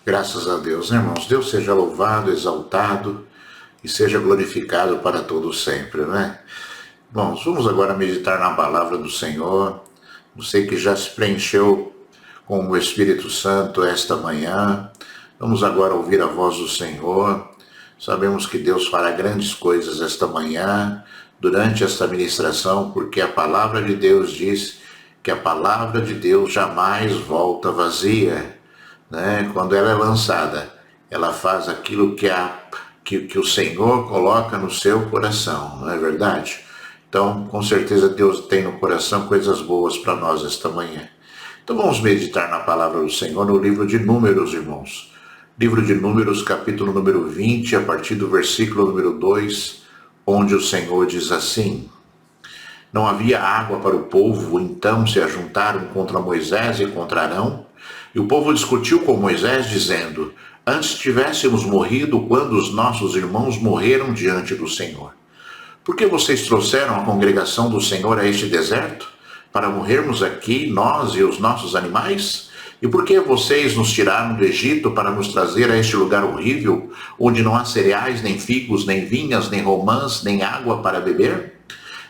Graças a Deus, né, irmãos? Deus seja louvado, exaltado e seja glorificado para todos sempre, né? Bom, vamos agora meditar na palavra do Senhor. Você que já se preencheu com o Espírito Santo esta manhã, vamos agora ouvir a voz do Senhor. Sabemos que Deus fará grandes coisas esta manhã, durante esta ministração, porque a palavra de Deus diz que a palavra de Deus jamais volta vazia, né? Quando ela é lançada, ela faz aquilo que o Senhor coloca no seu coração, não é verdade? Então, com certeza Deus tem no coração coisas boas para nós esta manhã. Então vamos meditar na palavra do Senhor no livro de Números, irmãos. Livro de Números, capítulo número 20, a partir do versículo número 2, onde o Senhor diz assim: Não havia água para o povo, então se ajuntaram contra Moisés e contra Arão, e o povo discutiu com Moisés, dizendo: Antes tivéssemos morrido quando os nossos irmãos morreram diante do Senhor. Por que vocês trouxeram a congregação do Senhor a este deserto? Para morrermos aqui, nós e os nossos animais? E por que vocês nos tiraram do Egito para nos trazer a este lugar horrível, onde não há cereais, nem figos, nem vinhas, nem romãs, nem água para beber?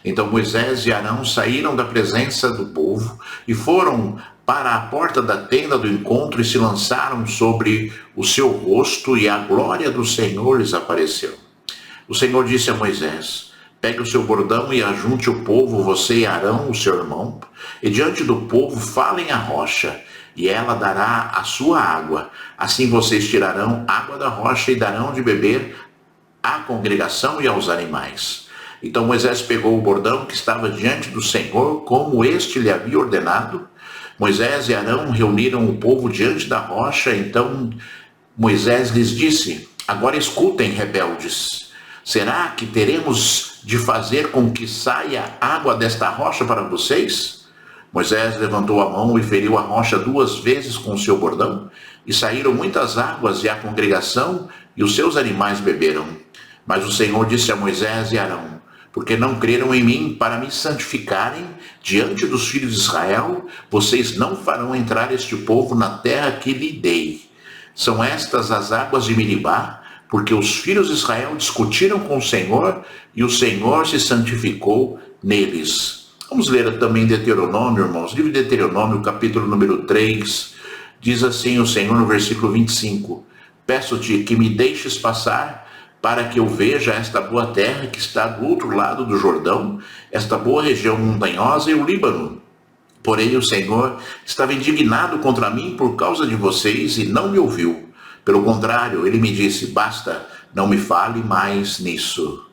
Então Moisés e Arão saíram da presença do povo e foram para a porta da tenda do encontro e se lançaram sobre o seu rosto, e a glória do Senhor lhes apareceu. O Senhor disse a Moisés: Pegue o seu bordão e ajunte o povo, você e Arão, o seu irmão, e diante do povo falem à rocha, e ela dará a sua água. Assim vocês tirarão água da rocha e darão de beber à congregação e aos animais. Então Moisés pegou o bordão que estava diante do Senhor, como este lhe havia ordenado. Moisés e Arão reuniram o povo diante da rocha. Então Moisés lhes disse: Agora escutem, rebeldes. Será que teremos de fazer com que saia água desta rocha para vocês? Moisés levantou a mão e feriu a rocha 2 vezes com o seu bordão, e saíram muitas águas, e a congregação e os seus animais beberam. Mas o Senhor disse a Moisés e Arão: Porque não creram em mim para me santificarem diante dos filhos de Israel, vocês não farão entrar este povo na terra que lhe dei. São estas as águas de Meribá, porque os filhos de Israel discutiram com o Senhor, e o Senhor se santificou neles. Vamos ler também Deuteronômio, irmãos. Livro de Deuteronômio, capítulo número 3, diz assim o Senhor no versículo 25: Peço-te que me deixes passar, para que eu veja esta boa terra que está do outro lado do Jordão, esta boa região montanhosa e o Líbano. Porém o Senhor estava indignado contra mim por causa de vocês e não me ouviu. Pelo contrário, ele me disse: Basta, não me fale mais nisso.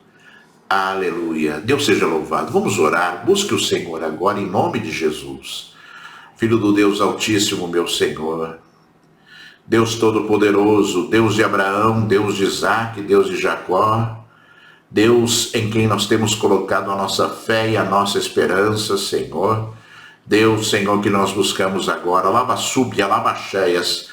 Aleluia. Deus seja louvado. Vamos orar. Busque o Senhor agora em nome de Jesus. Filho do Deus Altíssimo, meu Senhor. Deus Todo-Poderoso, Deus de Abraão, Deus de Isaac, Deus de Jacó. Deus em quem nós temos colocado a nossa fé e a nossa esperança, Senhor. Deus, Senhor, que nós buscamos agora. Lava súbia, lava cheias.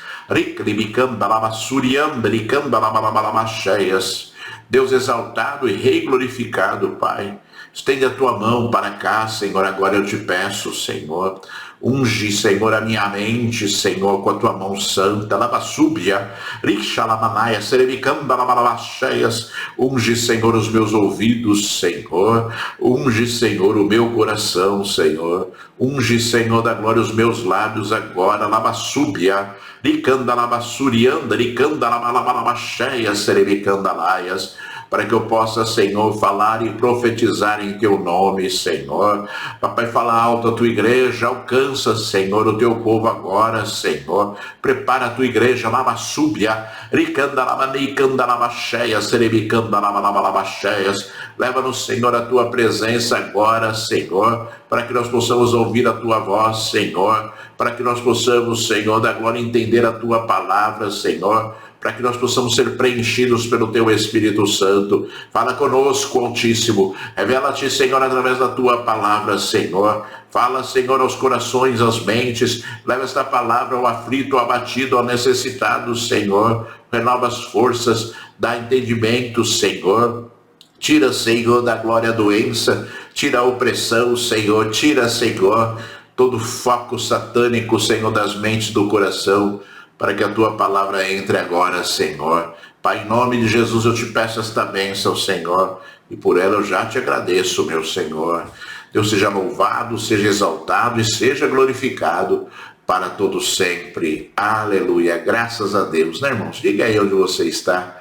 Deus exaltado e rei glorificado, Pai. Estende a tua mão para cá, Senhor, agora eu te peço, Senhor. Unge, Senhor, a minha mente, Senhor, com a tua mão santa. Lava súbia, rixalamanaya, seremicanda, lavalabacheias. Unge, Senhor, os meus ouvidos, Senhor. Unge, Senhor, o meu coração, Senhor. Unge, Senhor, da glória, os meus lábios agora. Lava súbia, ricanda, lavassurianda, ricanda, lavalabacheias, seremicanda, laias. Para que eu possa, Senhor, falar e profetizar em teu nome, Senhor. Papai, fala alto a tua igreja, alcança, Senhor, o teu povo agora, Senhor. Prepara a tua igreja, lava súbia, ricanda, lava neicanda, lava cheia, serebicanda, lava cheias. Leva-nos, Senhor, a tua presença agora, Senhor, para que nós possamos ouvir a tua voz, Senhor, para que nós possamos, Senhor, da glória, entender a tua palavra, Senhor, para que nós possamos ser preenchidos pelo teu Espírito Santo. Fala conosco, Altíssimo. Revela-te, Senhor, através da tua palavra, Senhor. Fala, Senhor, aos corações, às mentes. Leva esta palavra ao aflito, ao abatido, ao necessitado, Senhor. Renova as forças, dá entendimento, Senhor. Tira, Senhor, da glória a doença. Tira a opressão, Senhor. Tira, Senhor, todo foco satânico, Senhor, das mentes do coração. para que a tua palavra entre agora, Senhor. Pai, em nome de Jesus eu te peço esta bênção, Senhor, e por ela eu já te agradeço, meu Senhor. Deus seja louvado, seja exaltado e seja glorificado para todo sempre. Aleluia. Graças a Deus, né, irmãos? Diga aí onde você está.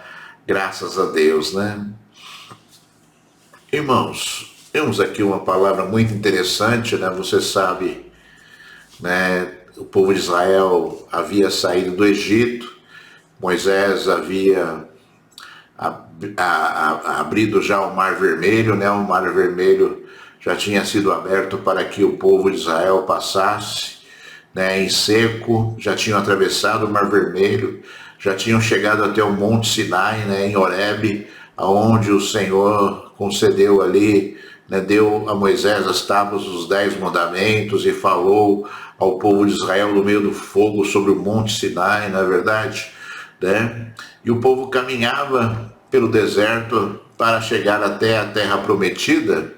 Graças a Deus, né? Irmãos, temos aqui uma palavra muito interessante, né? Você sabe, né? O povo de Israel havia saído do Egito, Moisés havia abrido já o Mar Vermelho, né? O Mar Vermelho já tinha sido aberto para que o povo de Israel passasse, né? Em seco, já tinham atravessado o Mar Vermelho, já tinham chegado até o Monte Sinai, né? Em Horebe, aonde o Senhor concedeu ali, né? Deu a Moisés as tábuas dos 10 mandamentos e falou ao povo de Israel no meio do fogo sobre o Monte Sinai, não é verdade? Né? E o povo caminhava pelo deserto para chegar até a terra prometida,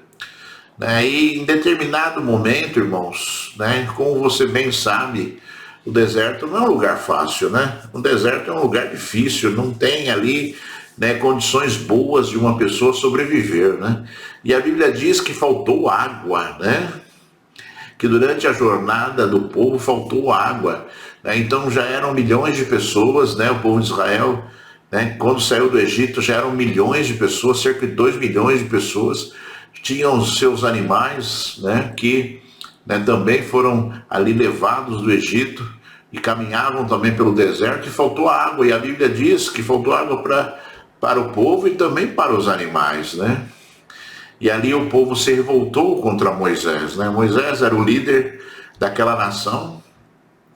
né? E em determinado momento, irmãos, né? Como você bem sabe, o deserto não é um lugar fácil, né? O deserto é um lugar difícil, não tem ali, né, condições boas de uma pessoa sobreviver, né? E a Bíblia diz que faltou água, né? Que durante a jornada do povo faltou água, né? Então já eram milhões de pessoas, né? O povo de Israel, né? Quando saiu do Egito já eram milhões de pessoas, cerca de 2 milhões de pessoas, tinham os seus animais, né? Que, né, também foram ali levados do Egito e caminhavam também pelo deserto e faltou água, e a Bíblia diz que faltou água para o povo e também para os animais, né? E ali o povo se revoltou contra Moisés, né? Moisés era o líder daquela nação.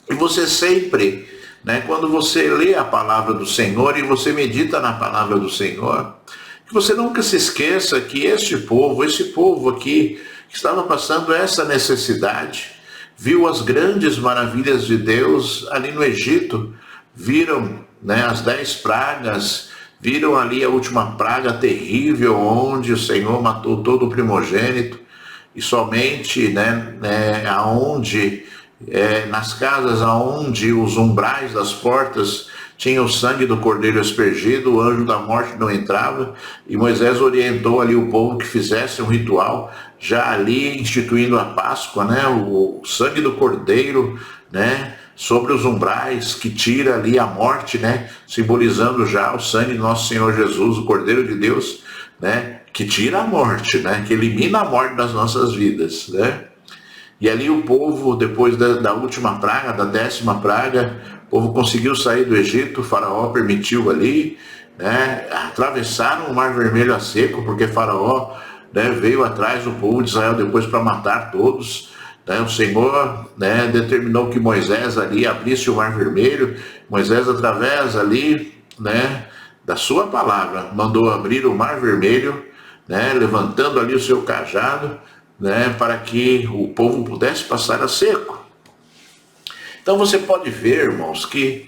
E você sempre, né, quando você lê a palavra do Senhor e você medita na palavra do Senhor, que você nunca se esqueça que esse povo aqui, que estava passando essa necessidade, viu as grandes maravilhas de Deus ali no Egito, viram, né, as 10 pragas, viram ali a última praga terrível, onde o Senhor matou todo o primogênito, e somente, nas casas aonde os umbrais das portas tinham o sangue do cordeiro aspergido, o anjo da morte não entrava, e Moisés orientou ali o povo que fizesse um ritual, já ali instituindo a Páscoa, né, o sangue do cordeiro, né, sobre os umbrais, que tira ali a morte, né, simbolizando já o sangue de nosso Senhor Jesus, o Cordeiro de Deus, né, que tira a morte, né, que elimina a morte das nossas vidas, né. E ali o povo, depois da última praga, da 10ª praga, o povo conseguiu sair do Egito, o faraó permitiu ali, né, atravessaram o Mar Vermelho a seco, porque faraó, né, veio atrás do povo de Israel depois para matar todos. O Senhor, né, determinou que Moisés ali abrisse o Mar Vermelho. Moisés, através ali, né, da sua palavra, mandou abrir o Mar Vermelho, né, levantando ali o seu cajado, né, para que o povo pudesse passar a seco. Então você pode ver, irmãos, que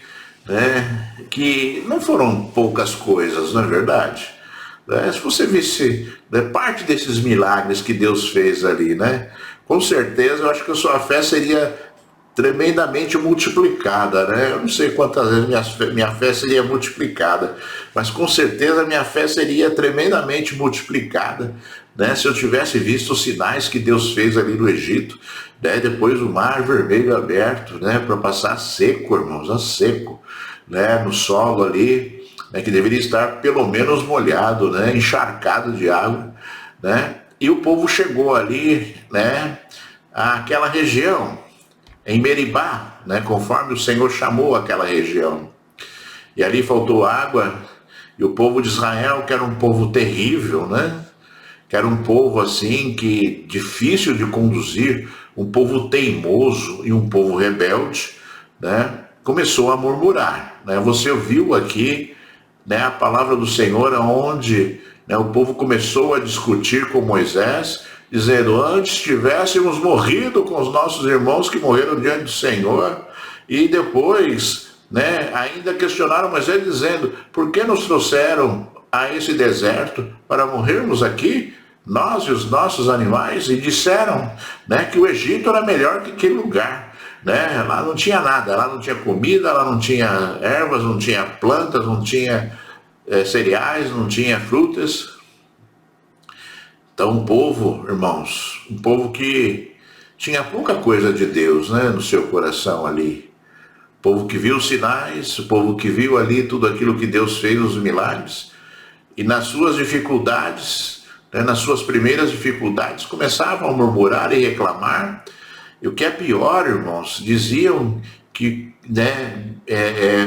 não foram poucas coisas, não é verdade? Se você visse, né, parte desses milagres que Deus fez ali, né, com certeza eu acho que a sua fé seria tremendamente multiplicada, né? Eu não sei quantas vezes minha fé seria multiplicada, mas com certeza minha fé seria tremendamente multiplicada, né, se eu tivesse visto os sinais que Deus fez ali no Egito, né, depois o Mar Vermelho aberto, né, para passar seco, irmãos, a seco, né, no solo ali, né, que deveria estar pelo menos molhado, né, encharcado de água, né, e o povo chegou ali, né, àquela região, em Meribá, né, conforme o Senhor chamou aquela região. E ali faltou água, e o povo de Israel, que era um povo terrível, né, que era um povo assim, que difícil de conduzir, um povo teimoso e um povo rebelde, né, começou a murmurar, né. Você ouviu aqui, né, a palavra do Senhor, onde, né, o povo começou a discutir com Moisés, dizendo: antes tivéssemos morrido com os nossos irmãos que morreram diante do Senhor, e depois, né, ainda questionaram Moisés dizendo: por que nos trouxeram a esse deserto para morrermos aqui, nós e os nossos animais? E disseram, né, que o Egito era melhor que aquele lugar. né? Lá não tinha nada, lá não tinha comida, lá não tinha ervas, não tinha plantas, não tinha cereais, não tinha frutas. Então um povo, irmãos, um povo que tinha pouca coisa de Deus, né, no seu coração ali. O povo que viu os sinais, o povo que viu ali tudo aquilo que Deus fez, os milagres, e nas suas dificuldades, né, nas suas primeiras dificuldades, começavam a murmurar e reclamar. E o que é pior, irmãos, diziam que, né,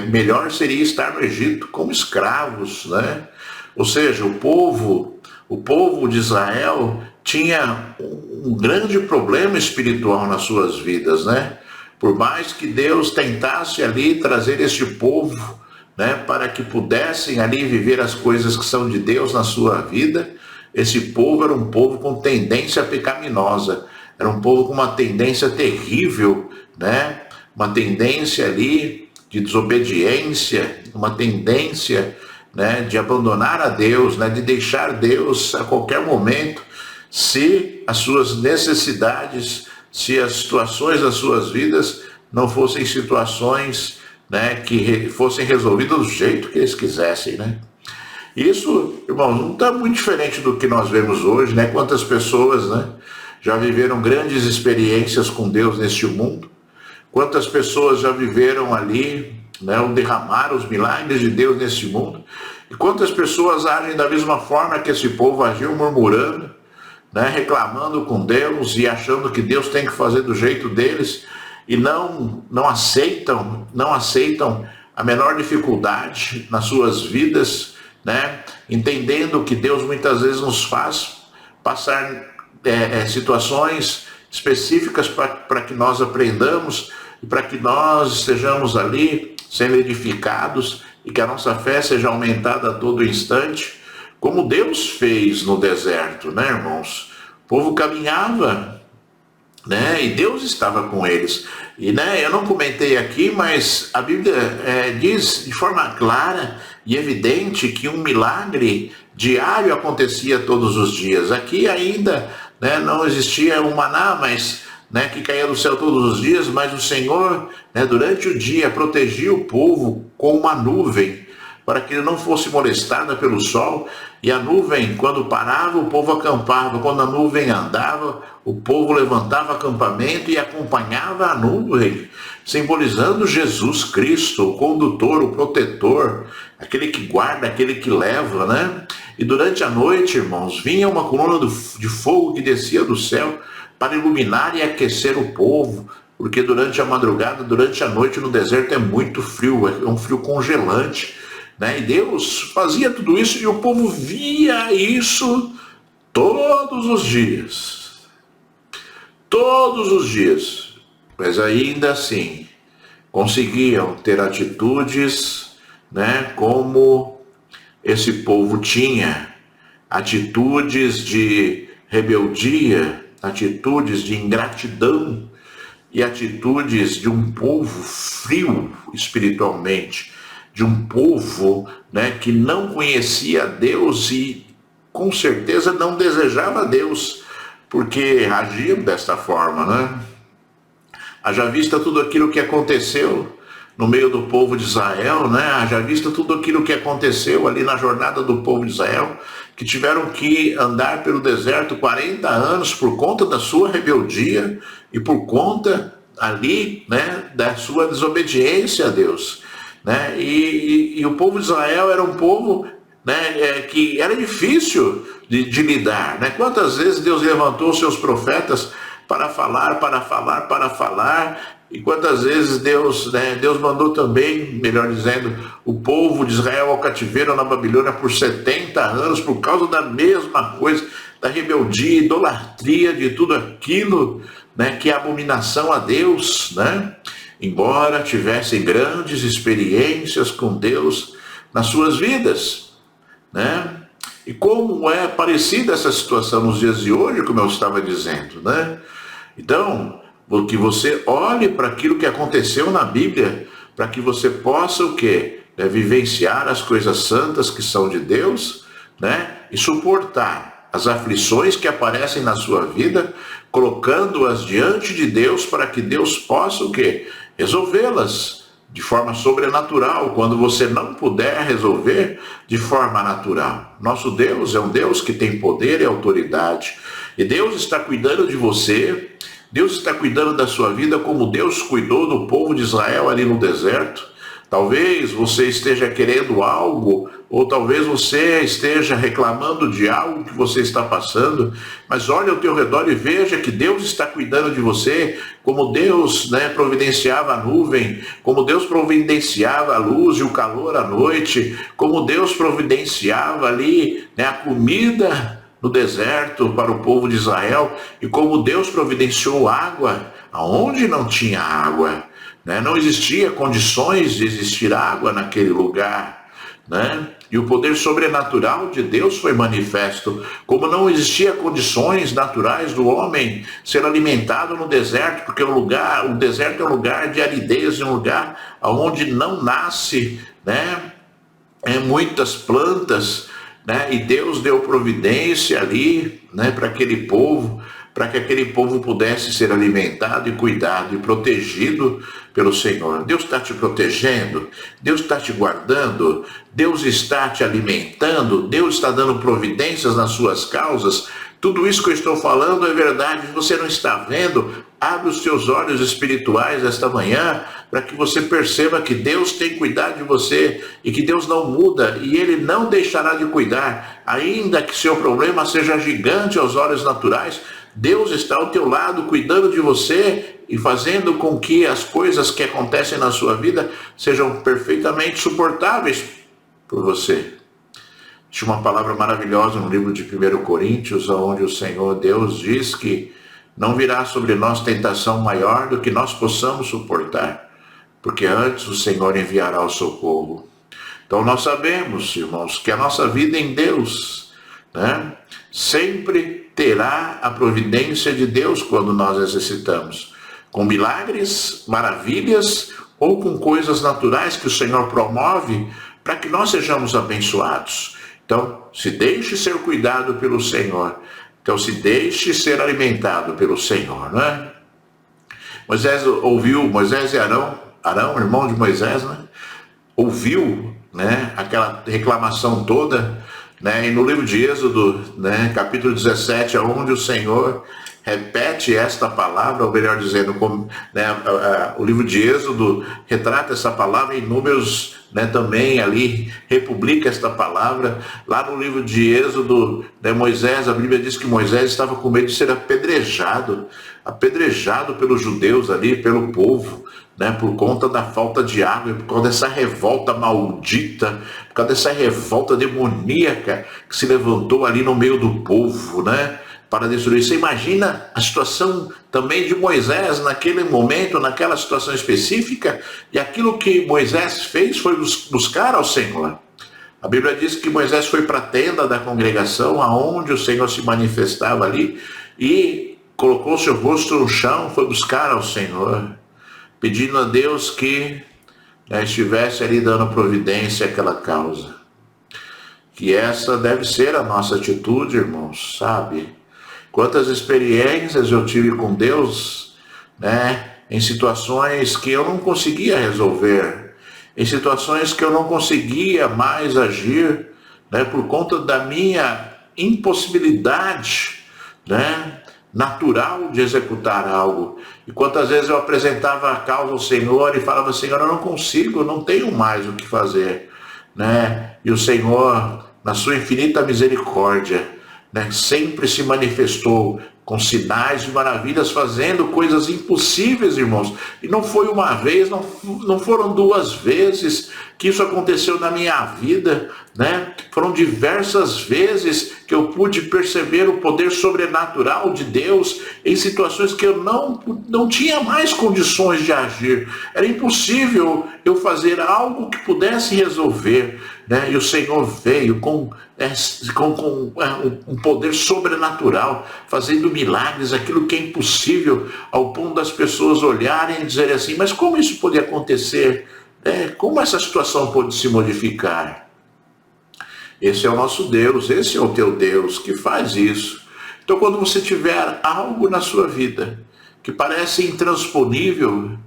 melhor seria estar no Egito como escravos, né? Ou seja, o povo de Israel tinha um grande problema espiritual nas suas vidas, né? Por mais que Deus tentasse ali trazer este povo, né, para que pudessem ali viver as coisas que são de Deus na sua vida, esse povo era um povo com tendência pecaminosa, era um povo com uma tendência terrível, né? Uma tendência ali de desobediência, uma tendência, né, de abandonar a Deus, né, de deixar Deus a qualquer momento, se as suas necessidades, se as situações das suas vidas não fossem situações, né, que fossem resolvidas do jeito que eles quisessem, né? Isso, irmãos, não está muito diferente do que nós vemos hoje, né? Quantas pessoas, né, já viveram grandes experiências com Deus neste mundo? Quantas pessoas já viveram ali, né, o derramar os milagres de Deus neste mundo? E quantas pessoas agem da mesma forma que esse povo agiu, murmurando, né, reclamando com Deus e achando que Deus tem que fazer do jeito deles e não aceitam a menor dificuldade nas suas vidas, né, entendendo que Deus muitas vezes nos faz passar situações específicas para que nós aprendamos e para que nós estejamos ali sendo edificados e que a nossa fé seja aumentada a todo instante, como Deus fez no deserto, né, irmãos? O povo caminhava, né, e Deus estava com eles. E, né, eu não comentei aqui, mas a Bíblia diz de forma clara e evidente que um milagre diário acontecia todos os dias. Aqui ainda, né, não existia um maná, mas, né, que caía do céu todos os dias, mas o Senhor, né, durante o dia protegia o povo com uma nuvem, para que ele não fosse molestada pelo sol, e a nuvem, quando parava, o povo acampava, quando a nuvem andava, o povo levantava acampamento e acompanhava a nuvem, simbolizando Jesus Cristo, o condutor, o protetor, aquele que guarda, aquele que leva, né? E durante a noite, irmãos, vinha uma coluna de fogo que descia do céu para iluminar e aquecer o povo, porque durante a madrugada, durante a noite no deserto é muito frio, é um frio congelante, né? E Deus fazia tudo isso e o povo via isso todos os dias. Todos os dias. Mas ainda assim, conseguiam ter atitudes, né, como esse povo tinha. Atitudes de rebeldia, atitudes de ingratidão e atitudes de um povo frio espiritualmente, de um povo, né, que não conhecia Deus e com certeza não desejava Deus, porque agiam desta forma, né? Haja vista tudo aquilo que aconteceu no meio do povo de Israel, né? Haja vista tudo aquilo que aconteceu ali na jornada do povo de Israel, que tiveram que andar pelo deserto 40 anos por conta da sua rebeldia e por conta ali, né, da sua desobediência a Deus, né? E o povo de Israel era um povo, né, que era difícil de lidar, né? Quantas vezes Deus levantou seus profetas para falar, e quantas vezes Deus mandou também, melhor dizendo, o povo de Israel ao cativeiro na Babilônia por 70 anos, por causa da mesma coisa, da rebeldia, idolatria, de tudo aquilo, né, que é abominação a Deus, né? Embora tivessem grandes experiências com Deus nas suas vidas, né? E como é parecida essa situação nos dias de hoje, como eu estava dizendo, né? Então, que você olhe para aquilo que aconteceu na Bíblia, para que você possa o quê? Vivenciar as coisas santas que são de Deus, né? E suportar as aflições que aparecem na sua vida, colocando-as diante de Deus para que Deus possa o quê? Resolvê-las de forma sobrenatural, quando você não puder resolver de forma natural. Nosso Deus é um Deus que tem poder e autoridade. E Deus está cuidando de você, Deus está cuidando da sua vida como Deus cuidou do povo de Israel ali no deserto. Talvez você esteja querendo algo, ou talvez você esteja reclamando de algo que você está passando, mas olha ao teu redor e veja que Deus está cuidando de você, como Deus, providenciava a nuvem, como Deus providenciava a luz e o calor à noite, como Deus providenciava ali a comida no deserto para o povo de Israel, e como Deus providenciou água aonde não tinha água. Não existia condições de existir água naquele lugar, e o poder sobrenatural de Deus foi manifesto, como não existia condições naturais do homem ser alimentado no deserto, porque o deserto é um lugar de aridez, é um lugar onde não nasce muitas plantas, e Deus deu providência ali para aquele povo, para que aquele povo pudesse ser alimentado e cuidado e protegido pelo Senhor. Deus está te protegendo, Deus está te guardando, Deus está te alimentando, Deus está dando providências nas suas causas. Tudo isso que eu estou falando é verdade, você não está vendo? Abre os teus olhos espirituais esta manhã para que você perceba que Deus tem cuidado de você e que Deus não muda e Ele não deixará de cuidar, ainda que seu problema seja gigante aos olhos naturais. Deus está ao teu lado, cuidando de você e fazendo com que as coisas que acontecem na sua vida sejam perfeitamente suportáveis por você. Tinha uma palavra maravilhosa no livro de 1 Coríntios, onde o Senhor Deus diz que não virá sobre nós tentação maior do que nós possamos suportar, porque antes o Senhor enviará o socorro. Então nós sabemos, irmãos, que a nossa vida em Deus, sempre terá a providência de Deus quando nós necessitamos, com milagres, maravilhas ou com coisas naturais que o Senhor promove para que nós sejamos abençoados. Então, se deixe ser cuidado pelo Senhor. Então, se deixe ser alimentado pelo Senhor, Moisés e Arão, irmão de Moisés, ouviu, aquela reclamação toda, e no livro de Êxodo, capítulo 17, onde o Senhor repete esta palavra, ou melhor dizendo, o livro de Êxodo retrata essa palavra, em Números também ali republica esta palavra. Lá no livro de Êxodo, Moisés, a Bíblia diz que Moisés estava com medo de ser apedrejado pelos judeus ali, pelo povo, por conta da falta de água, por causa dessa revolta maldita, por causa dessa revolta demoníaca que se levantou ali no meio do povo, para destruir. Você imagina a situação também de Moisés naquele momento, naquela situação específica, e aquilo que Moisés fez foi buscar ao Senhor. A Bíblia diz que Moisés foi para a tenda da congregação, aonde o Senhor se manifestava ali, e colocou seu rosto no chão, foi buscar ao Senhor, pedindo a Deus que estivesse ali dando providência àquela causa. Que essa deve ser a nossa atitude, irmãos, sabe? Quantas experiências eu tive com Deus, em situações que eu não conseguia resolver, em situações que eu não conseguia mais agir, por conta da minha impossibilidade, natural de executar algo. E quantas vezes eu apresentava a causa ao Senhor e falava: Senhor, eu não consigo, eu não tenho mais o que fazer, E o Senhor, na sua infinita misericórdia, sempre se manifestou com sinais e maravilhas, fazendo coisas impossíveis, irmãos. E não foi uma vez, não foram duas vezes que isso aconteceu na minha vida, Foram diversas vezes que eu pude perceber o poder sobrenatural de Deus em situações que eu não tinha mais condições de agir. Era impossível eu fazer algo que pudesse resolver, E o Senhor veio com um poder sobrenatural, fazendo milagres, aquilo que é impossível, ao ponto das pessoas olharem e dizerem assim: mas como isso pode acontecer? Como essa situação pode se modificar? Esse é o nosso Deus, esse é o teu Deus que faz isso. Então, quando você tiver algo na sua vida que parece intransponível,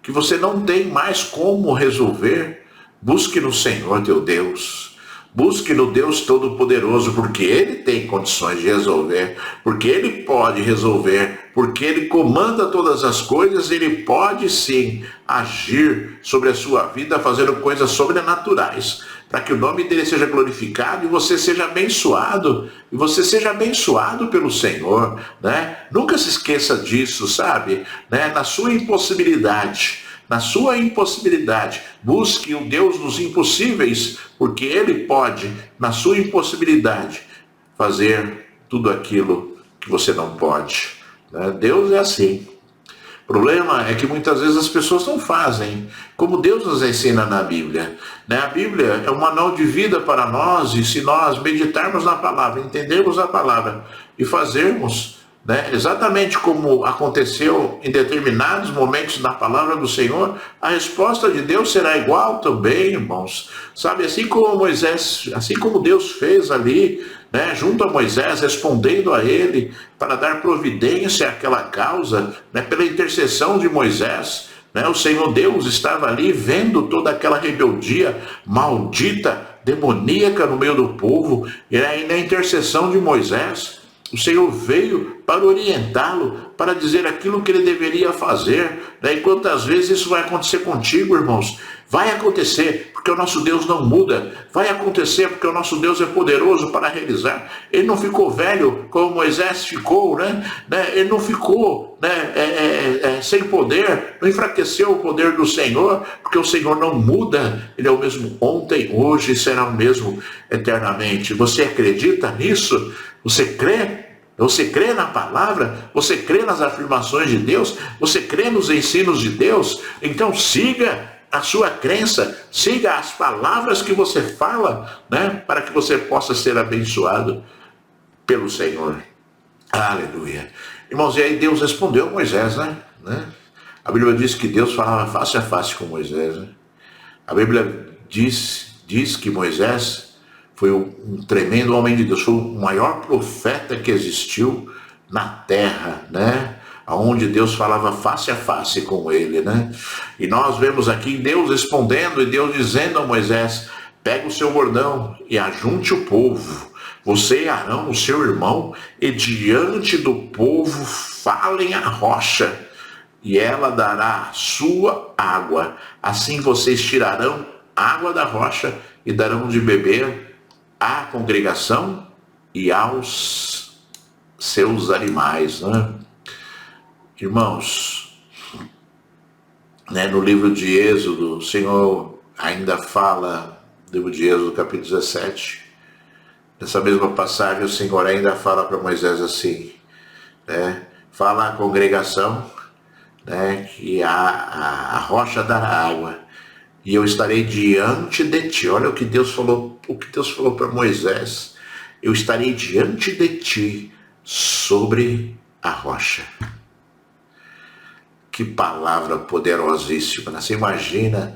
que você não tem mais como resolver, busque no Senhor teu Deus. Busque no Deus Todo-Poderoso, porque Ele tem condições de resolver, porque Ele pode resolver, porque Ele comanda todas as coisas, Ele pode sim agir sobre a sua vida, fazendo coisas sobrenaturais, para que o nome dEle seja glorificado e você seja abençoado pelo Senhor, né? Nunca se esqueça disso, sabe? Né? Na sua impossibilidade, busque o Deus dos impossíveis, porque Ele pode, na sua impossibilidade, fazer tudo aquilo que você não pode, né? Deus é assim. O problema é que muitas vezes as pessoas não fazem como Deus nos ensina na Bíblia, né? A Bíblia é um manual de vida para nós, e se nós meditarmos na palavra, entendermos a palavra e fazermos, né, exatamente como aconteceu em determinados momentos na palavra do Senhor, a resposta de Deus será igual também, irmãos. Sabe, assim como Deus fez ali, né, junto a Moisés, respondendo a ele para dar providência àquela causa, né, pela intercessão de Moisés, né, o Senhor Deus estava ali vendo toda aquela rebeldia maldita, demoníaca no meio do povo, e aí na intercessão de Moisés, o Senhor veio para orientá-lo, para dizer aquilo que ele deveria fazer, né? E quantas vezes isso vai acontecer contigo, irmãos? Vai acontecer, porque o nosso Deus não muda. Vai acontecer, porque o nosso Deus é poderoso para realizar. Ele não ficou velho como Moisés ficou, né? Ele não ficou, né, sem poder, não enfraqueceu o poder do Senhor, porque o Senhor não muda. Ele é o mesmo ontem, hoje e será o mesmo eternamente. Você acredita nisso? Você crê? Você crê na palavra? Você crê nas afirmações de Deus? Você crê nos ensinos de Deus? Então siga a sua crença, siga as palavras que você fala, né? Para que você possa ser abençoado pelo Senhor. Aleluia. Irmãos, e aí Deus respondeu a Moisés, né? A Bíblia diz que Deus falava face a face com Moisés, né? A Bíblia diz que Moisés foi um tremendo homem de Deus, foi o maior profeta que existiu na terra, né? Onde Deus falava face a face com ele, né? E nós vemos aqui Deus respondendo e Deus dizendo a Moisés: pega o seu bordão e ajunte o povo, você e Arão, o seu irmão, e diante do povo falem a rocha, e ela dará a sua água. Assim vocês tirarão água da rocha e darão de beber à congregação e aos seus animais, né? Irmãos, né, no livro de Êxodo, o Senhor ainda fala, livro de Êxodo, capítulo 17, nessa mesma passagem o Senhor ainda fala para Moisés assim, né, fala à congregação, né, que a rocha dará água, e eu estarei diante de ti. Olha o que Deus falou para Moisés: eu estarei diante de ti sobre a rocha. Que palavra poderosíssima. Você imagina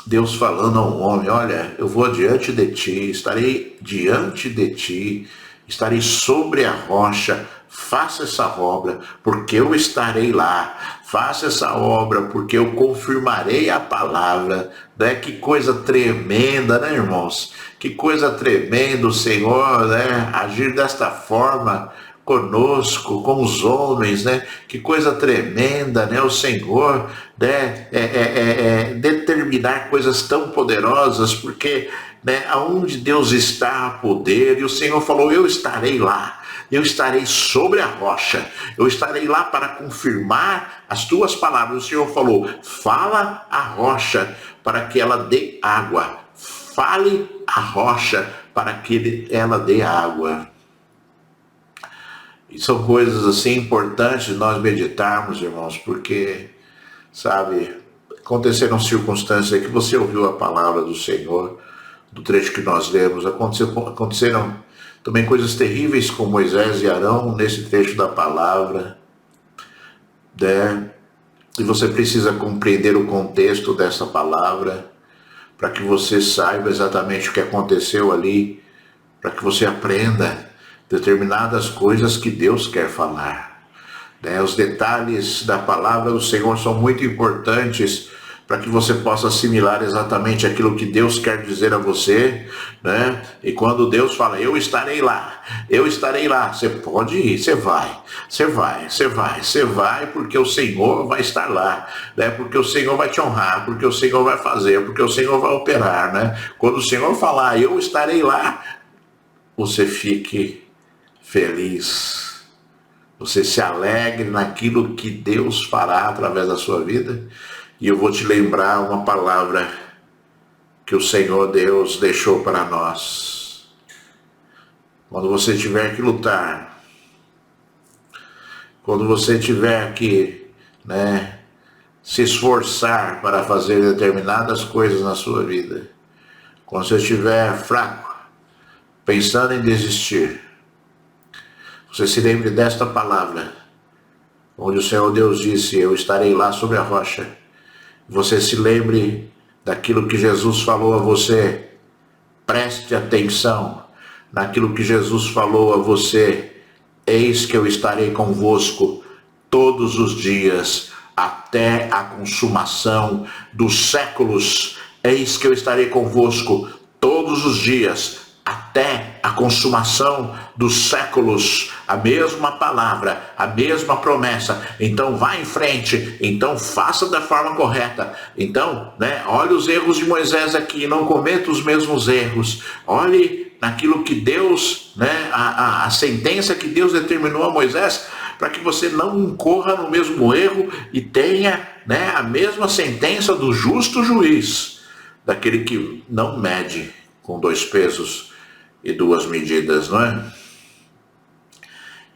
Deus falando a um homem: olha, eu vou diante de ti, estarei diante de ti, estarei sobre a rocha, faça essa obra, porque eu estarei lá, faça essa obra, porque eu confirmarei a palavra, né? Que coisa tremenda, né, irmãos? Que coisa tremenda o Senhor, né, agir desta forma conosco, com os homens, né? Que coisa tremenda, né? O Senhor, né, determinar coisas tão poderosas, porque, né, aonde Deus está há poder, e o Senhor falou: eu estarei lá, eu estarei sobre a rocha, eu estarei lá para confirmar as tuas palavras. O Senhor falou: fala a rocha para que ela dê água, fale a rocha para que ela dê água. E são coisas assim importantes de nós meditarmos, irmãos, porque, sabe, aconteceram circunstâncias que você ouviu a palavra do Senhor, do trecho que nós lemos, aconteceram também coisas terríveis com Moisés e Arão nesse trecho da palavra, né? E você precisa compreender o contexto dessa palavra para que você saiba exatamente o que aconteceu ali para que você aprenda determinadas coisas que Deus quer falar. Os detalhes da palavra do Senhor são muito importantes para que você possa assimilar exatamente aquilo que Deus quer dizer a você, né? E quando Deus fala, eu estarei lá, você pode ir, você vai, porque o Senhor vai estar lá, né? Porque o Senhor vai te honrar, porque o Senhor vai fazer, porque o Senhor vai operar, né? Quando o Senhor falar, eu estarei lá, você fique feliz, você se alegre naquilo que Deus fará através da sua vida. E eu vou te lembrar uma palavra que o Senhor Deus deixou para nós. Quando você tiver que lutar, quando você tiver que, se esforçar para fazer determinadas coisas na sua vida, quando você estiver fraco, pensando em desistir, você se lembre desta palavra, onde o Senhor Deus disse, eu estarei lá sobre a rocha. Você se lembre daquilo que Jesus falou a você. Preste atenção naquilo que Jesus falou a você. Eis que eu estarei convosco todos os dias, até a consumação dos séculos. Eis que eu estarei convosco todos os dias, até a consumação dos séculos. A mesma palavra, a mesma promessa. Então vá em frente, então faça da forma correta. Então, olhe os erros de Moisés aqui, não cometa os mesmos erros. Olhe naquilo que Deus, a sentença que Deus determinou a Moisés, para que você não incorra no mesmo erro e tenha, a mesma sentença do justo juiz, daquele que não mede com 2 pesos e 2 medidas, não é?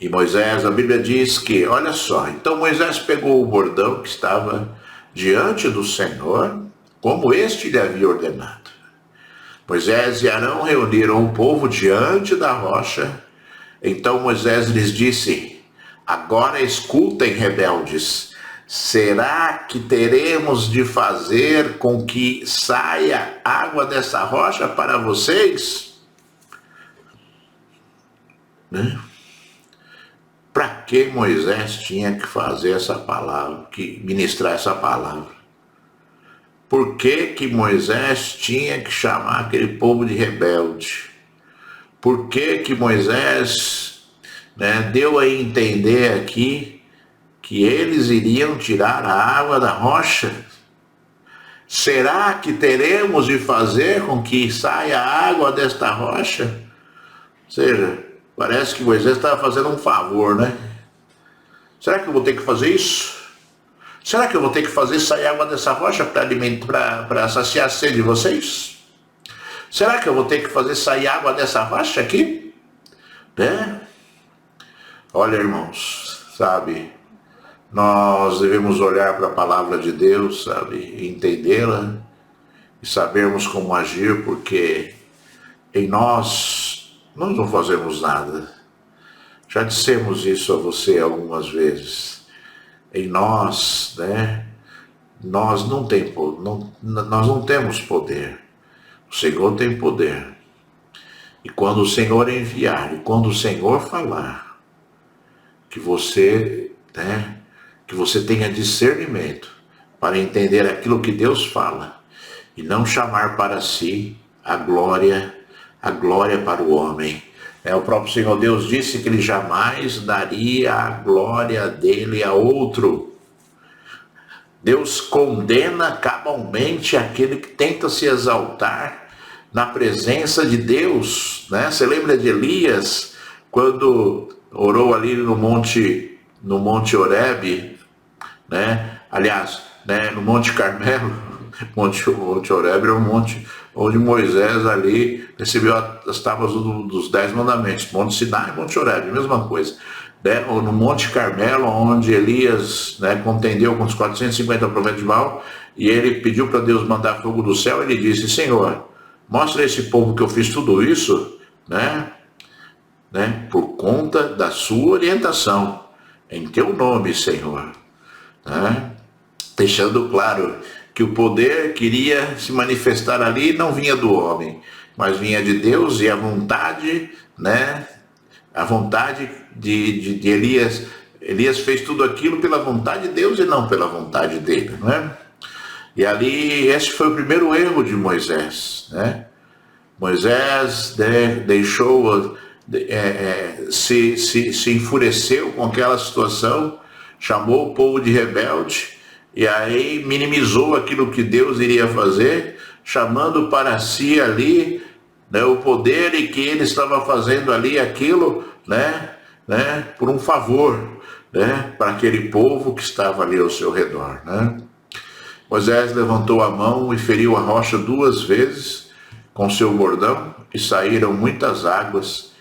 E Moisés, a Bíblia diz que, olha só, então Moisés pegou o bordão que estava diante do Senhor, como este lhe havia ordenado. Moisés e Arão reuniram o povo diante da rocha. Então Moisés lhes disse, agora escutem, rebeldes, será que teremos de fazer com que saia água dessa rocha para vocês? Para que Moisés tinha que fazer essa palavra, que ministrar essa palavra? Por que Moisés tinha que chamar aquele povo de rebelde? Por que Moisés deu a entender aqui que eles iriam tirar a água da rocha? Será que teremos de fazer com que saia a água desta rocha? Ou seja, parece que Moisés estava fazendo um favor, Será que eu vou ter que fazer isso? Será que eu vou ter que fazer sair água dessa rocha para saciar a sede de vocês? Será que eu vou ter que fazer sair água dessa rocha aqui? Olha, irmãos, sabe, nós devemos olhar para a palavra de Deus, sabe, entendê-la e sabermos como agir, porque em nós não fazemos nada. Já dissemos isso a você algumas vezes. Em nós, nós não temos poder. O Senhor tem poder. E quando o Senhor enviar, e quando o Senhor falar, que você tenha discernimento para entender aquilo que Deus fala e não chamar para si a glória para o homem. O próprio Senhor Deus disse que ele jamais daria a glória dele a outro. Deus condena cabalmente aquele que tenta se exaltar na presença de Deus. Você lembra de Elias, quando orou ali no Monte Horebe, aliás, no Monte Carmelo? Monte Horebe é um monte onde Moisés ali recebeu as tábuas dos 10 mandamentos. Monte Sinai e Monte Horebe, mesma coisa. No Monte Carmelo, onde Elias contendeu com os 450 profetas de Baal, e ele pediu para Deus mandar fogo do céu. Ele disse, Senhor, mostra a esse povo que eu fiz tudo isso, por conta da sua orientação, em teu nome, Senhor. Deixando claro que o poder queria se manifestar ali, não vinha do homem, mas vinha de Deus, e a vontade, né? A vontade de Elias. Elias fez tudo aquilo pela vontade de Deus e não pela vontade dele, né? E ali, esse foi o primeiro erro de Moisés, né? Moisés, né, deixou, se enfureceu com aquela situação, chamou o povo de rebelde, e aí minimizou aquilo que Deus iria fazer, chamando para si ali, né, o poder, e que ele estava fazendo ali aquilo, né, por um favor, né, para aquele povo que estava ali ao seu redor, né? Moisés levantou a mão e feriu a rocha 2 vezes com seu bordão, e saíram muitas águas,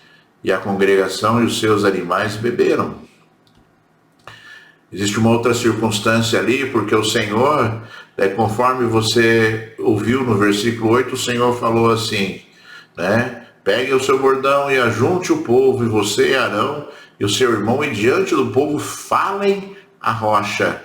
e a congregação e os seus animais beberam. Existe uma outra circunstância ali, porque o Senhor, conforme você ouviu no versículo 8, o Senhor falou assim, né? Pegue o seu bordão e ajunte o povo, e você, Arão, e o seu irmão, e diante do povo falem a rocha,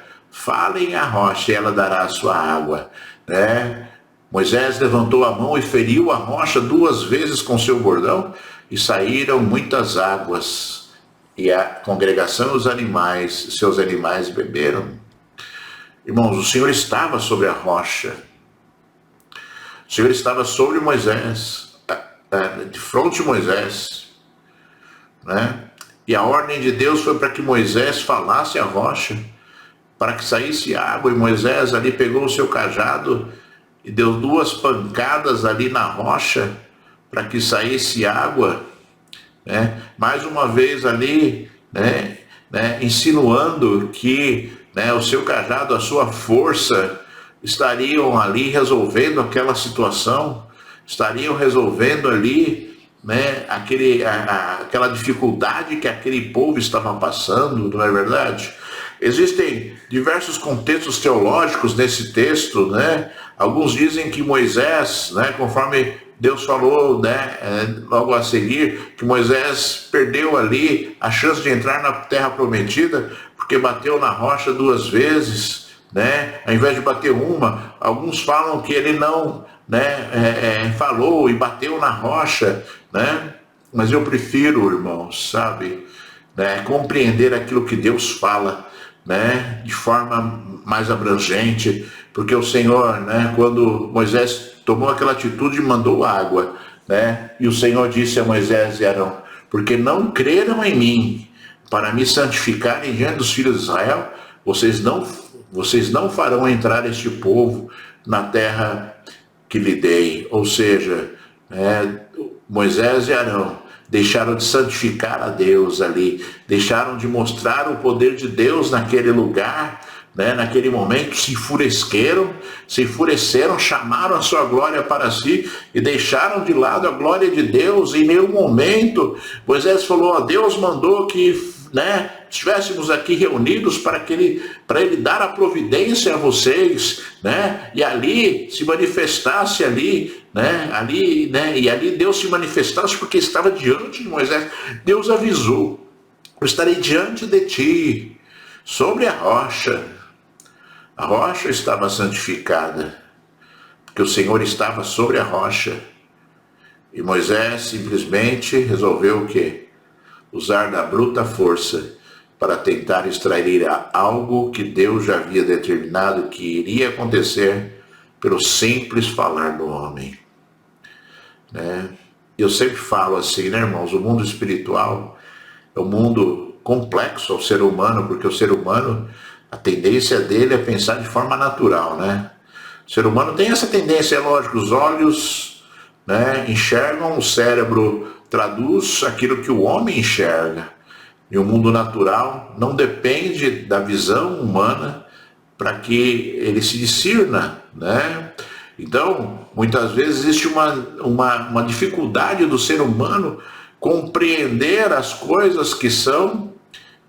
e ela dará a sua água, né? Moisés levantou a mão e feriu a rocha 2 vezes com seu bordão, e saíram muitas águas, e a congregação e os animais, seus animais beberam. Irmãos, o Senhor estava sobre a rocha, o Senhor estava sobre Moisés, de frente de Moisés, né? E a ordem de Deus foi para que Moisés falasse a rocha, para que saísse água, e Moisés ali pegou o seu cajado e deu 2 pancadas ali na rocha, para que saísse água, né? Mais uma vez ali, né, insinuando que, né, o seu cajado, a sua força, estariam ali resolvendo aquela situação, estariam resolvendo ali, né, aquela dificuldade que aquele povo estava passando, não é verdade? Existem diversos contextos teológicos nesse texto, né? Alguns dizem que Moisés, né, conforme Deus falou, né, logo a seguir, que Moisés perdeu ali a chance de entrar na terra prometida, porque bateu na rocha 2 vezes, né, ao invés de bater uma. Alguns falam que ele não, né, falou e bateu na rocha, né? Mas eu prefiro, irmãos, sabe, né, compreender aquilo que Deus fala, né, de forma mais abrangente, porque o Senhor, né, quando Moisés tomou aquela atitude, mandou água, né, e o Senhor disse a Moisés e Arão, porque não creram em mim, para me santificarem diante dos filhos de Israel, vocês não farão entrar este povo na terra que lhe dei. Ou seja, Moisés e Arão deixaram de santificar a Deus ali, deixaram de mostrar o poder de Deus naquele lugar, né, naquele momento, se enfureceram, chamaram a sua glória para si e deixaram de lado a glória de Deus. Em nenhum momento Moisés falou, Deus mandou que, né, estivéssemos aqui reunidos para ele dar a providência a vocês, né, e ali se manifestasse ali, né, e ali Deus se manifestasse, porque estava diante de Moisés. Deus avisou, eu estarei diante de ti, sobre a rocha. A rocha estava santificada, porque o Senhor estava sobre a rocha, e Moisés simplesmente resolveu o quê? Usar da bruta força para tentar extrair algo que Deus já havia determinado que iria acontecer pelo simples falar do homem, né? Eu sempre falo assim, né, irmãos, o mundo espiritual é um mundo complexo ao ser humano, porque o ser humano, a tendência dele é pensar de forma natural, né? O ser humano tem essa tendência, é lógico, os olhos, né, enxergam, o cérebro traduz aquilo que o homem enxerga. E o mundo natural não depende da visão humana para que ele se discirna, né? Então, muitas vezes existe uma dificuldade do ser humano compreender as coisas que são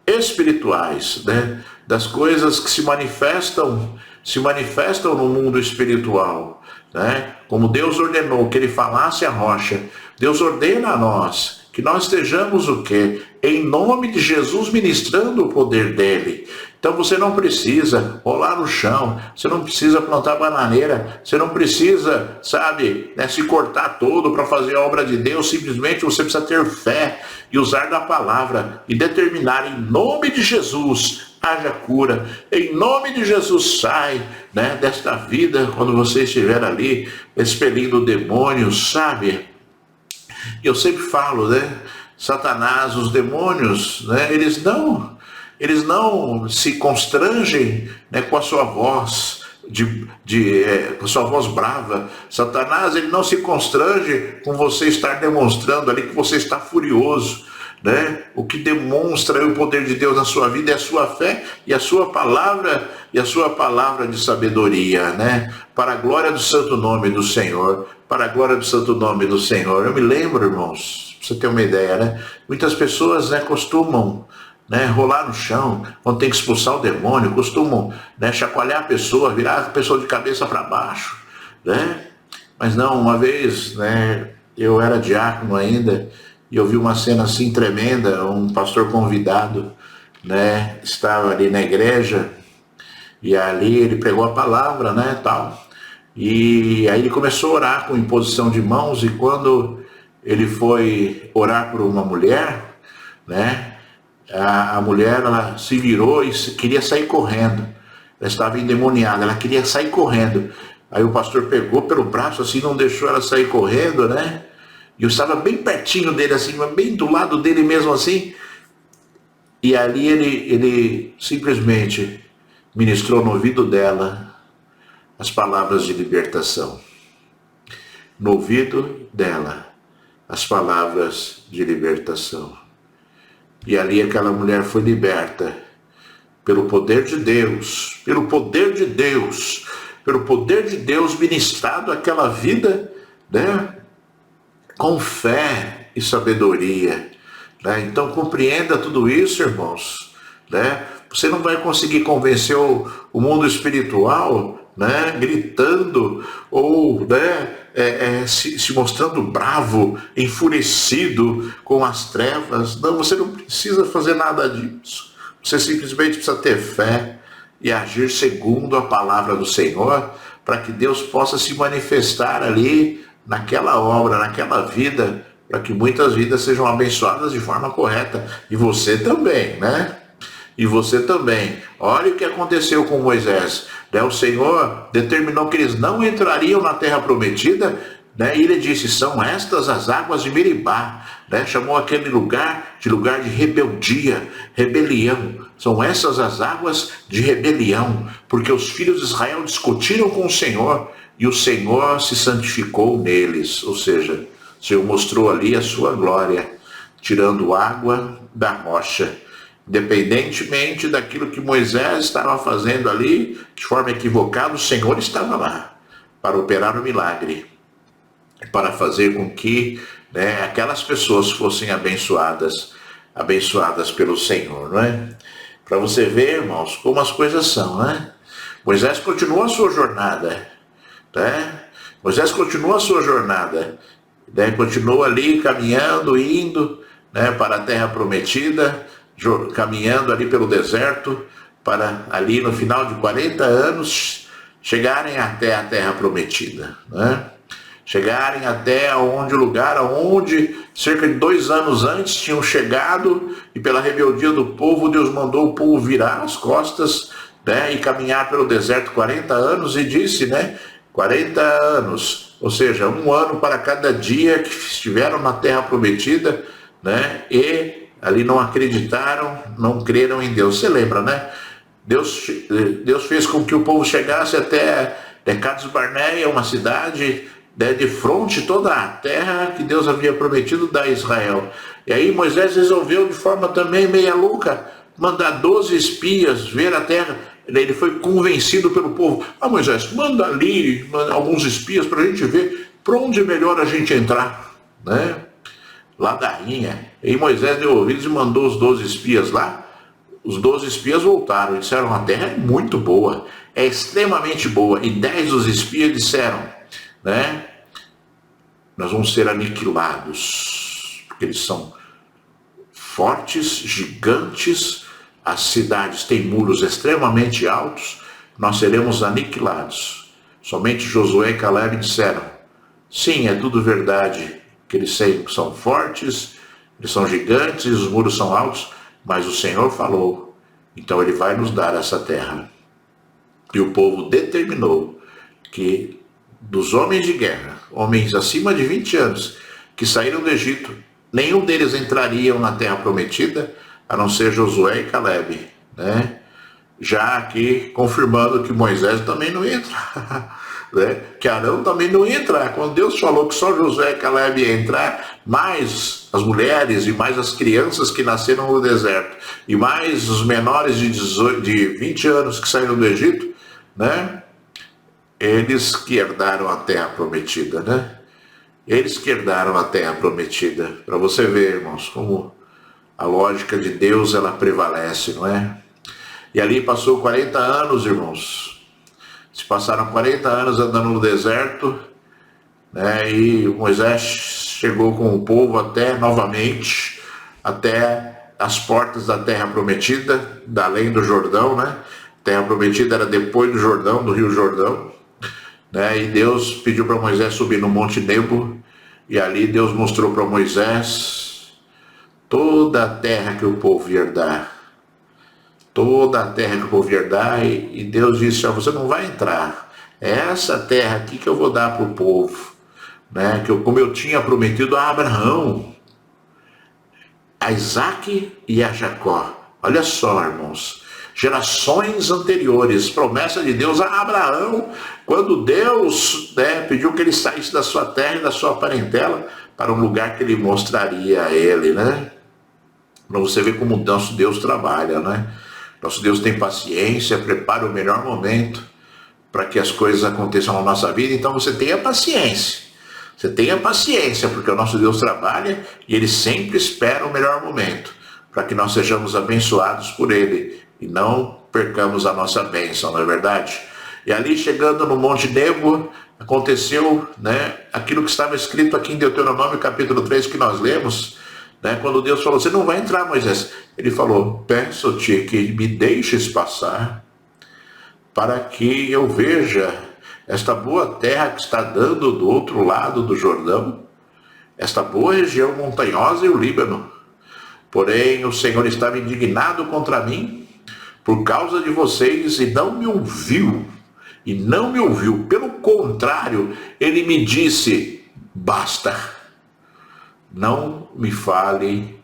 espirituais, né? Das coisas que se manifestam no mundo espiritual, né? Como Deus ordenou que ele falasse a rocha, Deus ordena a nós que nós estejamos o quê? Em nome de Jesus, ministrando o poder dele. Então você não precisa rolar no chão, você não precisa plantar bananeira, você não precisa, sabe, né, se cortar todo para fazer a obra de Deus. Simplesmente você precisa ter fé e usar da palavra e determinar em nome de Jesus, haja cura. Em nome de Jesus, sai, né, desta vida quando você estiver ali expelindo demônios, sabe? Eu sempre falo, né? Satanás, os demônios, né? Eles não se constrangem, né, com a sua voz com a sua voz brava. Satanás, ele não se constrange com você estar demonstrando ali que você está furioso, né? O que demonstra o poder de Deus na sua vida é a sua fé e a sua palavra de sabedoria, né? Para a glória do santo nome do Senhor, para a glória do santo nome do Senhor. Eu me lembro, irmãos, para você ter uma ideia, né? Muitas pessoas, né, costumam, né, rolar no chão quando tem que expulsar o demônio, costumam, né, chacoalhar a pessoa, virar a pessoa de cabeça para baixo, né? Mas não, uma vez, né, eu era diácono ainda, e eu vi uma cena assim tremenda. Um pastor convidado, né, estava ali na igreja, e ali ele pregou a palavra, né, tal, e aí ele começou a orar com imposição de mãos, e quando ele foi orar por uma mulher, né, a mulher, ela se virou e queria sair correndo. Ela estava endemoniada, ela queria sair correndo. Aí o pastor pegou pelo braço assim, não deixou ela sair correndo, né? E eu estava bem pertinho dele assim, bem do lado dele mesmo assim. E ali ele simplesmente ministrou no ouvido dela as palavras de libertação. No ouvido dela, as palavras de libertação. E ali aquela mulher foi liberta pelo poder de Deus, pelo poder de Deus, pelo poder de Deus ministrado àquela vida, né, com fé e sabedoria, né? Então compreenda tudo isso, irmãos, né? Você não vai conseguir convencer o mundo espiritual, né, gritando ou, né, se mostrando bravo, enfurecido com as trevas. Não, você não precisa fazer nada disso. Você simplesmente precisa ter fé e agir segundo a palavra do Senhor, para que Deus possa se manifestar ali naquela obra, naquela vida, para que muitas vidas sejam abençoadas de forma correta. E você também, né? E você também. Olha o que aconteceu com Moisés, né? O Senhor determinou que eles não entrariam na terra prometida, né? E ele disse, são estas as águas de Meribá, né? Chamou aquele lugar de rebeldia, rebelião. São essas as águas de rebelião, porque os filhos de Israel discutiram com o Senhor, e o Senhor se santificou neles. Ou seja, o Senhor mostrou ali a sua glória, tirando água da rocha. Independentemente daquilo que Moisés estava fazendo ali, de forma equivocada, o Senhor estava lá para operar o milagre, para fazer com que, né, aquelas pessoas fossem abençoadas pelo Senhor, não é? Para você ver, irmãos, como as coisas são, né? Moisés continuou a sua jornada, né? Moisés continuou a sua jornada, né? Continuou ali caminhando, indo, né, para a terra prometida, caminhando ali pelo deserto, para ali no final de 40 anos chegarem até a terra prometida, né? Chegarem até o lugar onde cerca de 2 anos antes tinham chegado, e pela rebeldia do povo, Deus mandou o povo virar as costas, né, e caminhar pelo deserto 40 anos, e disse, né, 40 anos, ou seja, 1 ano para cada dia que estiveram na terra prometida, né, e ali não acreditaram, não creram em Deus. Você lembra, né? Deus fez com que o povo chegasse até Cades Barneia, uma cidade, né, de fronte toda a terra que Deus havia prometido dar a Israel. E aí Moisés resolveu, de forma também meia louca, mandar 12 espias ver a terra. Ele foi convencido pelo povo. Moisés, manda ali alguns espias para a gente ver para onde é melhor a gente entrar, né? Ladainha. E Moisés deu ouvidos e mandou os 12 espias lá. Os 12 espias voltaram e disseram, a terra é muito boa, é extremamente boa. E 10 dos espias disseram, né, nós vamos ser aniquilados, porque eles são fortes, gigantes, as cidades têm muros extremamente altos, nós seremos aniquilados. Somente Josué e Caleb disseram: sim, é tudo verdade, que eles são fortes, eles são gigantes, os muros são altos, mas o Senhor falou, então ele vai nos dar essa terra. E o povo determinou que dos homens de guerra, homens acima de 20 anos, que saíram do Egito, nenhum deles entrariam na terra prometida, a não ser Josué e Caleb, né? Já aqui confirmando que Moisés também não ia entrar, né? Que Arão também não ia entrar. Quando Deus falou que só Josué e Caleb ia entrar, mais as mulheres e mais as crianças que nasceram no deserto, e mais os menores de 20 anos que saíram do Egito, né? Eles que herdaram a terra prometida, né? Eles que herdaram a terra prometida. Para você ver, irmãos, como a lógica de Deus, ela prevalece, não é? E ali passou 40 anos, irmãos. Se passaram 40 anos andando no deserto, né? E Moisés chegou com o povo novamente, até as portas da terra prometida, da além do Jordão, né? A terra prometida era depois do Jordão, do rio Jordão, né? E Deus pediu para Moisés subir no Monte Nebo, e ali Deus mostrou para Moisés toda a terra que o povo ia herdar. Toda a terra que o povo ia herdar, e Deus disse: você não vai entrar, é essa terra aqui que eu vou dar para o povo, né? Como eu tinha prometido a Abraão, a Isaac e a Jacó. Olha só, irmãos, gerações anteriores, promessa de Deus a Abraão, quando Deus, né, pediu que ele saísse da sua terra e da sua parentela para um lugar que ele mostraria a ele, né? Para você ver como o nosso Deus trabalha, né? Nosso Deus tem paciência, prepara o melhor momento para que as coisas aconteçam na nossa vida. Então você tenha paciência. Você tenha paciência, porque o nosso Deus trabalha e ele sempre espera o melhor momento para que nós sejamos abençoados por ele e não percamos a nossa bênção, não é verdade? E ali, chegando no Monte Nebo, aconteceu, né, aquilo que estava escrito aqui em Deuteronômio capítulo 3 que nós lemos, né, quando Deus falou: você não vai entrar, Moisés. Ele falou: peço-te que me deixes passar para que eu veja esta boa terra que está dando do outro lado do Jordão, esta boa região montanhosa e o Líbano. Porém, o Senhor estava indignado contra mim por causa de vocês e não me ouviu. E não me ouviu. Pelo contrário, ele me disse: basta, não me fale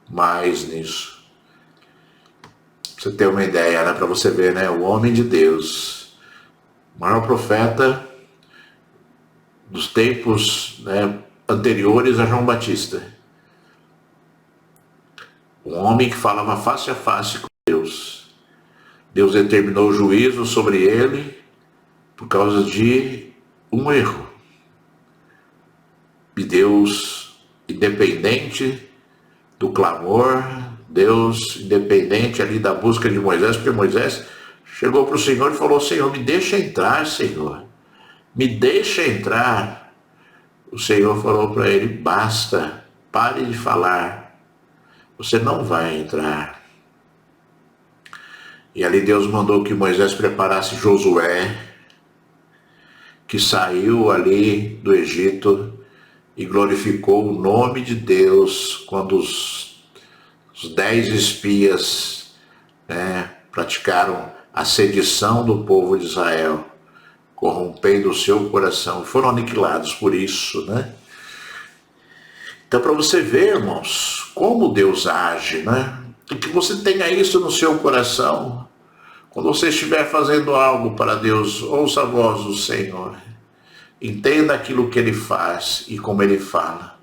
mais nisso. Pra você ter uma ideia, né? Para você ver, né? O homem de Deus, o maior profeta dos tempos, né, anteriores a João Batista. Um homem que falava face a face com Deus. Deus determinou o juízo sobre ele por causa de um erro. E Deus, independente do clamor, Deus, independente ali da busca de Moisés, porque Moisés chegou para o Senhor e falou: Senhor, me deixa entrar, Senhor. Me deixa entrar. O Senhor falou para ele: basta, pare de falar. Você não vai entrar. E ali Deus mandou que Moisés preparasse Josué, que saiu ali do Egito e glorificou o nome de Deus quando os 10 espias, né, praticaram a sedição do povo de Israel, corrompendo o seu coração, foram aniquilados por isso, né? Então, para você ver, irmãos, como Deus age, né? E que você tenha isso no seu coração. Quando você estiver fazendo algo para Deus, ouça a voz do Senhor. Entenda aquilo que Ele faz e como Ele fala.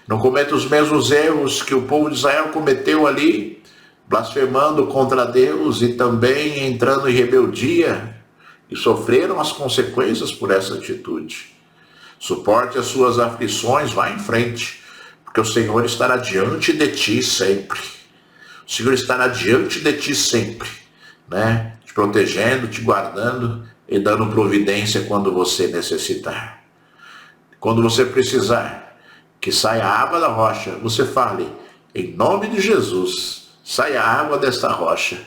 Não cometa os mesmos erros que o povo de Israel cometeu ali, blasfemando contra Deus e também entrando em rebeldia, e sofreram as consequências por essa atitude. Suporte as suas aflições, vá em frente, porque o Senhor estará diante de ti sempre. O Senhor estará diante de ti sempre, né? Te protegendo, te guardando e dando providência quando você necessitar. Quando você precisar que saia a água da rocha, você fale: em nome de Jesus, saia água desta rocha,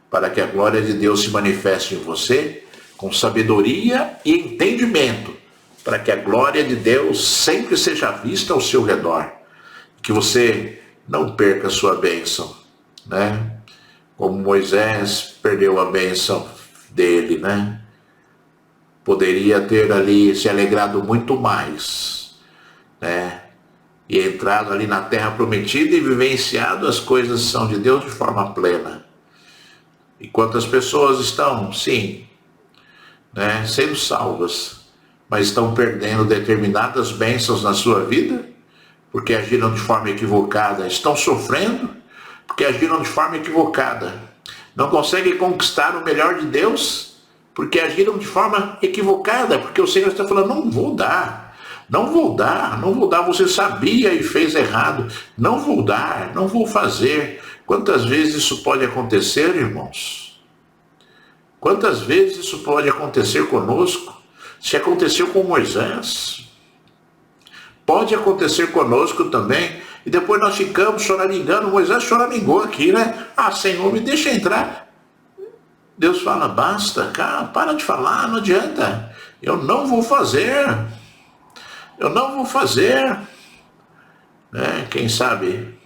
para que a glória de Deus se manifeste em você com sabedoria e entendimento, para que a glória de Deus sempre seja vista ao seu redor, que você não perca a sua bênção, né? Como Moisés perdeu a bênção dele, né? Poderia ter ali se alegrado muito mais, né? E entrado ali na terra prometida e vivenciado as coisas que são de Deus de forma plena. E quantas pessoas estão, sim, né, sendo salvas, mas estão perdendo determinadas bênçãos na sua vida, porque agiram de forma equivocada, estão sofrendo, porque agiram de forma equivocada, não conseguem conquistar o melhor de Deus, porque agiram de forma equivocada, porque o Senhor está falando, não vou dar, você sabia e fez errado, não vou dar, não vou fazer. Quantas vezes isso pode acontecer, irmãos? Quantas vezes isso pode acontecer conosco? Se aconteceu com Moisés, pode acontecer conosco também, e depois nós ficamos choramingando. Moisés choramingou aqui, né? Ah, Senhor, me deixa entrar. Deus fala, basta, cara, para de falar, não adianta. Eu não vou fazer. Né? Quem sabe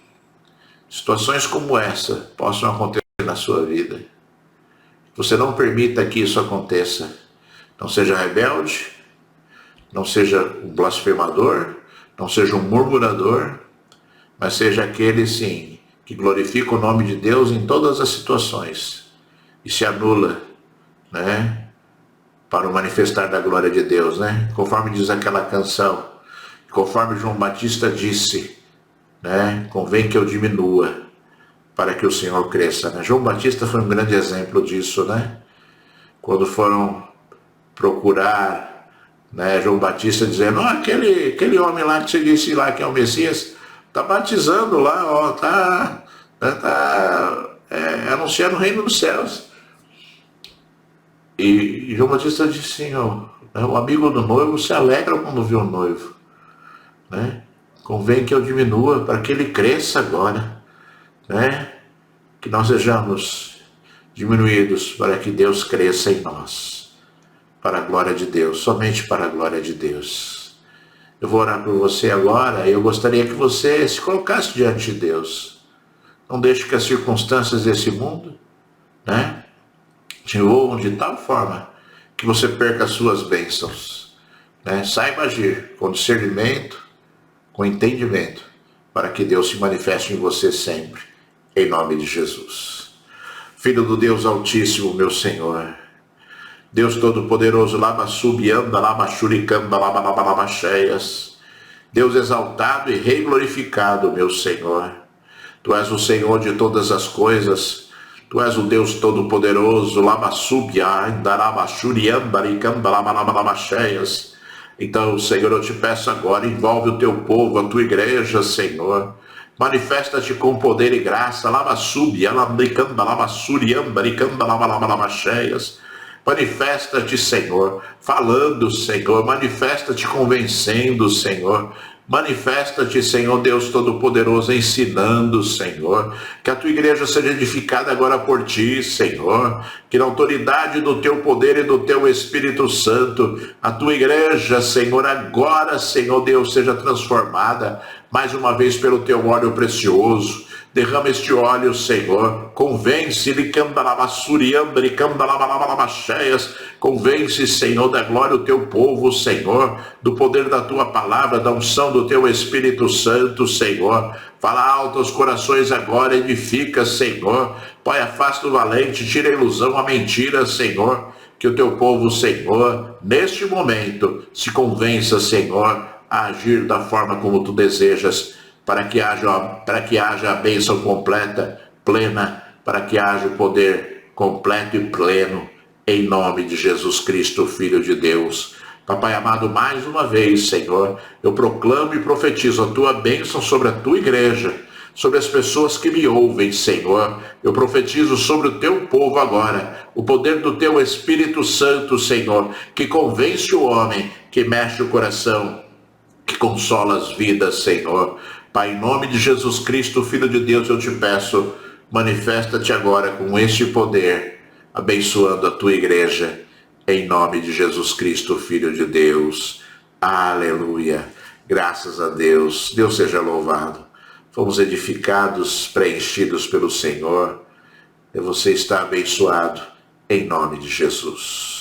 situações como essa possam acontecer na sua vida. Você não permita que isso aconteça. Não seja rebelde, não seja um blasfemador, não seja um murmurador, mas seja aquele, sim, que glorifica o nome de Deus em todas as situações e se anula, né, para o manifestar da glória de Deus, né? Conforme diz aquela canção, conforme João Batista disse, né, convém que eu diminua para que o Senhor cresça, né? João Batista foi um grande exemplo disso, né? Quando foram procurar, né, João Batista dizendo, aquele homem lá que você disse lá que é o Messias, tá batizando lá, ó, tá anunciando o reino dos céus. E João Batista disse assim, ó, o amigo do noivo se alegra quando vê o noivo, né? Convém que eu diminua para que ele cresça agora, né? Que nós sejamos diminuídos para que Deus cresça em nós, para a glória de Deus, somente para a glória de Deus. Eu vou orar por você agora e eu gostaria que você se colocasse diante de Deus. Não deixe que as circunstâncias desse mundo, né, te envolvam de tal forma que você perca as suas bênçãos, né? Saiba agir com discernimento, com entendimento, para que Deus se manifeste em você sempre, em nome de Jesus. Filho do Deus Altíssimo, meu Senhor, Deus Todo-Poderoso, laba subianda, laba churicanda, laba cheias, Deus exaltado e rei glorificado, meu Senhor. Tu és o Senhor de todas as coisas, Tu és o Deus Todo-Poderoso, laba subianda, laba churianda, laba cheias. Então, Senhor, eu te peço agora, envolve o teu povo, a tua igreja, Senhor. Manifesta-te com poder e graça, laba subianda, laba surianda, laba cheias. Manifesta-te, Senhor, falando, Senhor, manifesta-te convencendo, Senhor, manifesta-te, Senhor Deus Todo-Poderoso, ensinando, Senhor, que a tua igreja seja edificada agora por ti, Senhor, que na autoridade do teu poder e do teu Espírito Santo, a tua igreja, Senhor, agora, Senhor Deus, seja transformada mais uma vez pelo teu óleo precioso. Derrama este óleo, Senhor, convence, convence, Senhor, da glória o teu povo, Senhor, do poder da tua palavra, da unção do teu Espírito Santo, Senhor. Fala alto aos corações agora, edifica, Senhor. Pai, afasta o valente, tira a ilusão, a mentira, Senhor. Que o teu povo, Senhor, neste momento, se convença, Senhor, a agir da forma como tu desejas, para que haja a bênção completa, plena, para que haja o poder completo e pleno, em nome de Jesus Cristo, Filho de Deus. Papai amado, mais uma vez, Senhor, eu proclamo e profetizo a tua bênção sobre a tua igreja, sobre as pessoas que me ouvem, Senhor. Eu profetizo sobre o teu povo agora, o poder do teu Espírito Santo, Senhor, que convence o homem, que mexe o coração, que consola as vidas, Senhor. Pai, em nome de Jesus Cristo, Filho de Deus, eu te peço, Manifesta-te agora com este poder, abençoando a tua igreja, em nome de Jesus Cristo, Filho de Deus. Aleluia. Graças a Deus. Deus seja louvado. Fomos edificados, preenchidos pelo Senhor. E você está abençoado, em nome de Jesus.